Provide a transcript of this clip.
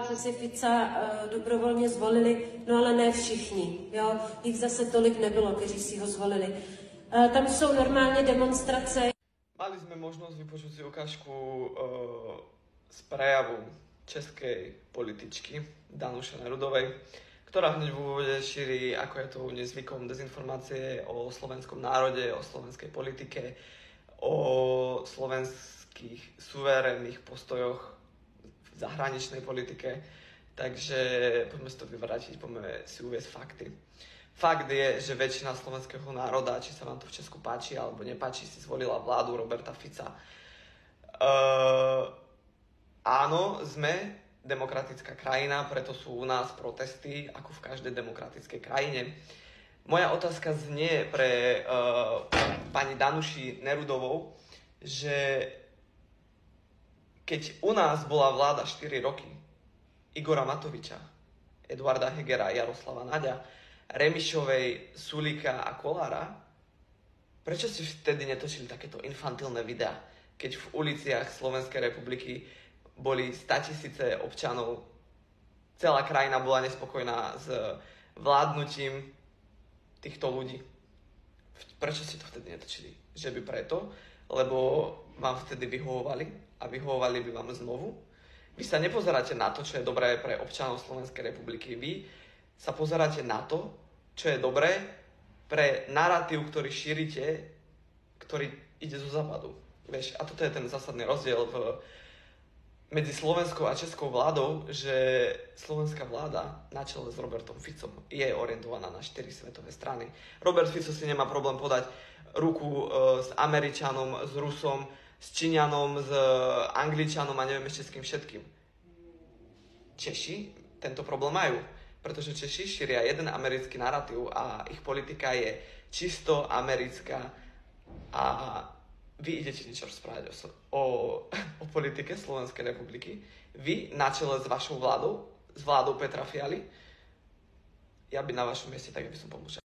si Fica dobrovolně zvolili, no ale ne všichni. Jo? Jich zase tolik nebylo, kteří si ho zvolili. Tam jsou normálně demonstrace. Mali sme možnosť vypočuť si ukážku z prejavu českej političky Danuše Nerudovej, ktorá hneď v úvode šíri, ako je to nezvykom, dezinformácie o slovenskom národe, o slovenskej politike, o slovenských suverénnych postojoch v zahraničnej politike. Takže poďme si to vyvrátiť, poďme si uviesť fakty. Fakt je, že väčšina slovenského národa, či sa vám to v Česku páči alebo nepáči, si zvolila vládu Roberta Fica. Áno, sme demokratická krajina, preto sú u nás protesty, ako v každej demokratickej krajine. Moja otázka znie pre pani Danuši Nerudovou, že keď u nás bola vláda 4 roky Igora Matoviča, Eduarda Hegera, Jaroslava Naďa, Remišovej, Sulíka a Kolára, prečo ste vtedy netočili takéto infantilné videá, keď v uliciach Slovenskej republiky boli 100 000 občanov, celá krajina bola nespokojná s vládnutím týchto ľudí? Prečo ste to vtedy netočili? Že by preto, lebo vám vtedy vyhovovali a vyhovovali by vám znovu? Vy sa nepozeráte na to, čo je dobré pre občanov Slovenskej republiky. Vy sa pozeráte na to, čo je dobré pre narratív, ktorý šírite, ktorý ide zo západu. Vieš, a toto je ten zásadný rozdiel medzi slovenskou a českou vládou, že slovenská vláda na čele s Robertom Ficom je orientovaná na 4 svetové strany. Robert Fico si nemá problém podať ruku s Američanom, s Rusom, s Číňanom, s Angličanom a neviem ešte s kým všetkým. Češi tento problém majú, pretože Češi šíria jeden americký narratív a ich politika je čisto americká a vy idete niečo rozprávať o politike Slovenskej republiky. Vy na čele s vašou vládou, s vládou Petra Fialy, ja by na vašom mieste tak by som pomôžel.